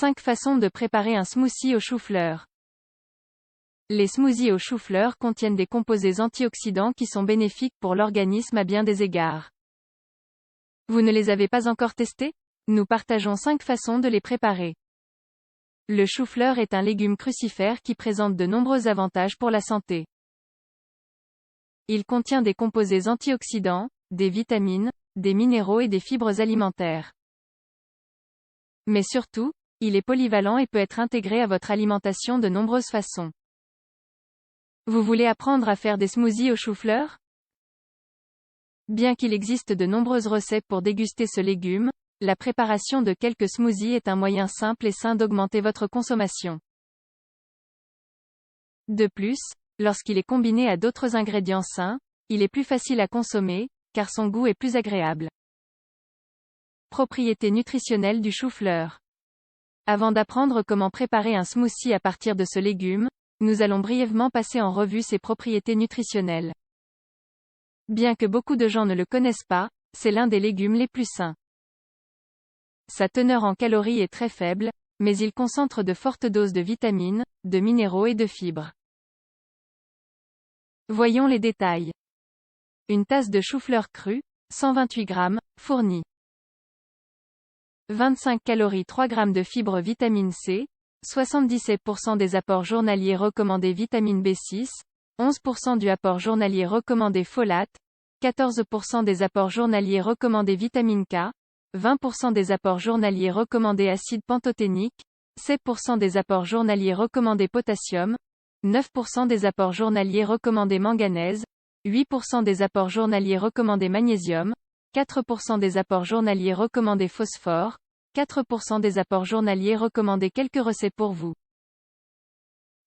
5 façons de préparer un smoothie au chou-fleur. Les smoothies au chou-fleur contiennent des composés antioxydants qui sont bénéfiques pour l'organisme à bien des égards. Vous ne les avez pas encore testés? Nous partageons 5 façons de les préparer. Le chou-fleur est un légume crucifère qui présente de nombreux avantages pour la santé. Il contient des composés antioxydants, des vitamines, des minéraux et des fibres alimentaires. Mais surtout, il est polyvalent et peut être intégré à votre alimentation de nombreuses façons. Vous voulez apprendre à faire des smoothies au chou-fleur? Bien qu'il existe de nombreuses recettes pour déguster ce légume, la préparation de quelques smoothies est un moyen simple et sain d'augmenter votre consommation. De plus, lorsqu'il est combiné à d'autres ingrédients sains, il est plus facile à consommer, car son goût est plus agréable. Propriétés nutritionnelles du chou-fleur. Avant d'apprendre comment préparer un smoothie à partir de ce légume, nous allons brièvement passer en revue ses propriétés nutritionnelles. Bien que beaucoup de gens ne le connaissent pas, c'est l'un des légumes les plus sains. Sa teneur en calories est très faible, mais il concentre de fortes doses de vitamines, de minéraux et de fibres. Voyons les détails. Une tasse de chou-fleur cru, 128 g, fournie. 25 calories 3 g de fibres vitamine C, 77% des apports journaliers recommandés vitamine B6, 11% du apport journalier recommandé folate, 14% des apports journaliers recommandés vitamine K, 20% des apports journaliers recommandés acide pantothénique, 7% des apports journaliers recommandés potassium, 9% des apports journaliers recommandés manganèse, 8% des apports journaliers recommandés magnésium, 4% des apports journaliers recommandés phosphore, 4% des apports journaliers recommandés. Quelques recettes pour vous.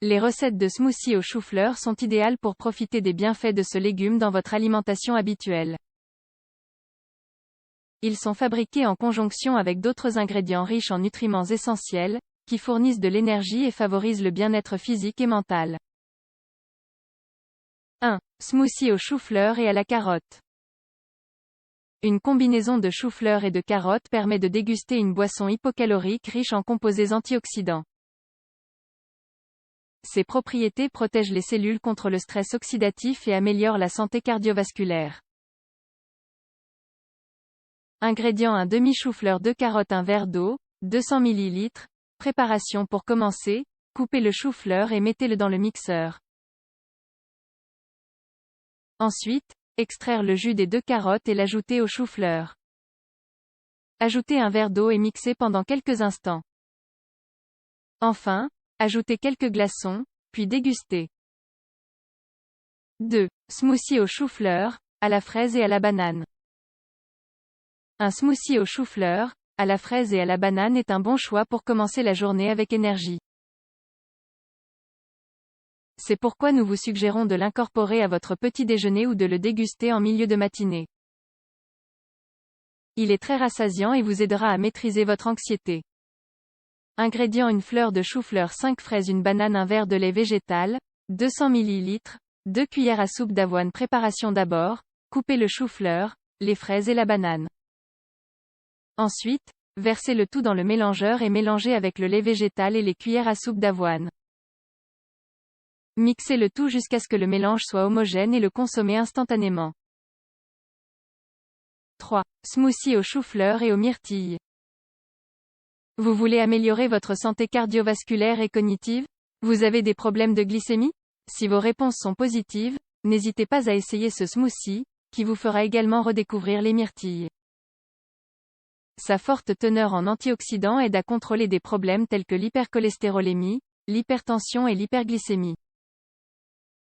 Les recettes de smoothie au chou-fleur sont idéales pour profiter des bienfaits de ce légume dans votre alimentation habituelle. Ils sont fabriqués en conjonction avec d'autres ingrédients riches en nutriments essentiels, qui fournissent de l'énergie et favorisent le bien-être physique et mental. 1. Smoothie au chou-fleur et à la carotte. Une combinaison de chou-fleur et de carottes permet de déguster une boisson hypocalorique riche en composés antioxydants. Ses propriétés protègent les cellules contre le stress oxydatif et améliorent la santé cardiovasculaire. Ingrédients: un demi-chou-fleur, 2 carottes, un verre d'eau, 200 ml. Préparation: pour commencer, coupez le chou-fleur et mettez-le dans le mixeur. Ensuite, extraire le jus des 2 carottes et l'ajouter au chou-fleur. Ajoutez un verre d'eau et mixez pendant quelques instants. Enfin, ajoutez quelques glaçons, puis dégustez. 2. Smoothie au chou-fleur, à la fraise et à la banane. Un smoothie au chou-fleur, à la fraise et à la banane est un bon choix pour commencer la journée avec énergie. C'est pourquoi nous vous suggérons de l'incorporer à votre petit déjeuner ou de le déguster en milieu de matinée. Il est très rassasiant et vous aidera à maîtriser votre anxiété. Ingrédients: une fleur de chou-fleur, 5 fraises, une banane, un verre de lait végétal, 200 ml, 2 cuillères à soupe d'avoine. Préparation: d'abord, coupez le chou-fleur, les fraises et la banane. Ensuite, versez le tout dans le mélangeur et mélangez avec le lait végétal et les cuillères à soupe d'avoine. Mixez le tout jusqu'à ce que le mélange soit homogène et le consommez instantanément. 3. Smoothie au chou-fleur et aux myrtilles. Vous voulez améliorer votre santé cardiovasculaire et cognitive? Vous avez des problèmes de glycémie? Si vos réponses sont positives, n'hésitez pas à essayer ce smoothie, qui vous fera également redécouvrir les myrtilles. Sa forte teneur en antioxydants aide à contrôler des problèmes tels que l'hypercholestérolémie, l'hypertension et l'hyperglycémie.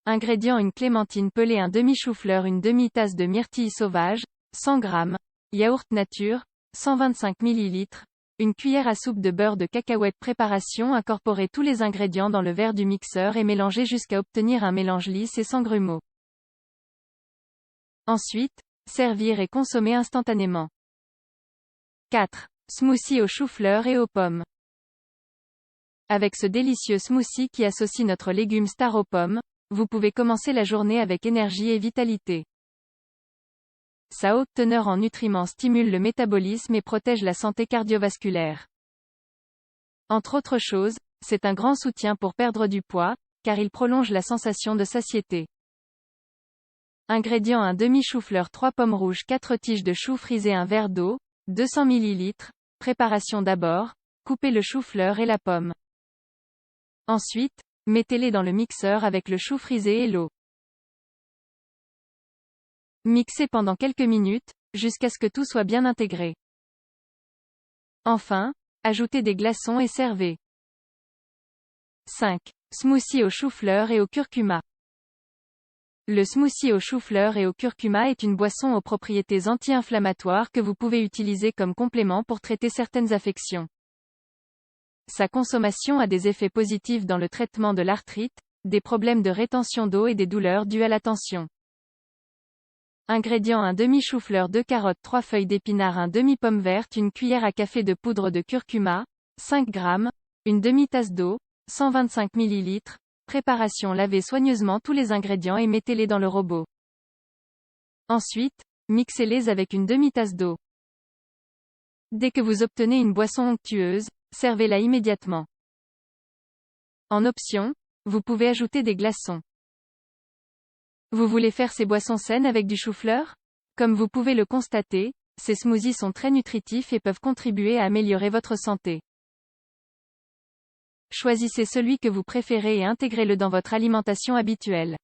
Ingrédients: une clémentine pelée, un demi-chou-fleur, une demi-tasse de myrtilles sauvages, 100 g, yaourt nature, 125 ml, une cuillère à soupe de beurre de cacahuète. Préparation: incorporez tous les ingrédients dans le verre du mixeur et mélangez jusqu'à obtenir un mélange lisse et sans grumeaux. Ensuite, servir et consommer instantanément. 4. Smoothie au chou-fleur et aux pommes. Avec ce délicieux smoothie qui associe notre légume star aux pommes, vous pouvez commencer la journée avec énergie et vitalité. Sa haute teneur en nutriments stimule le métabolisme et protège la santé cardiovasculaire. Entre autres choses, c'est un grand soutien pour perdre du poids, car il prolonge la sensation de satiété. Ingrédients: un demi-chou-fleur, 3 pommes rouges, 4 tiges de chou frisé, un verre d'eau, 200 ml. Préparation: d'abord, coupez le chou-fleur et la pomme. Ensuite, mettez-les dans le mixeur avec le chou frisé et l'eau. Mixez pendant quelques minutes, jusqu'à ce que tout soit bien intégré. Enfin, ajoutez des glaçons et servez. 5. Smoothie au chou-fleur et au curcuma. Le smoothie au chou-fleur et au curcuma est une boisson aux propriétés anti-inflammatoires que vous pouvez utiliser comme complément pour traiter certaines affections. Sa consommation a des effets positifs dans le traitement de l'arthrite, des problèmes de rétention d'eau et des douleurs dues à la tension. Ingrédients: un demi-chou-fleur, 2 carottes, 3 feuilles d'épinards, un demi-pomme verte, une cuillère à café de poudre de curcuma, 5 g, une demi-tasse d'eau, 125 ml. Préparation: lavez soigneusement tous les ingrédients et mettez-les dans le robot. Ensuite, mixez-les avec une demi-tasse d'eau. Dès que vous obtenez une boisson onctueuse, servez-la immédiatement. En option, vous pouvez ajouter des glaçons. Vous voulez faire ces boissons saines avec du chou-fleur? Comme vous pouvez le constater, ces smoothies sont très nutritifs et peuvent contribuer à améliorer votre santé. Choisissez celui que vous préférez et intégrez-le dans votre alimentation habituelle.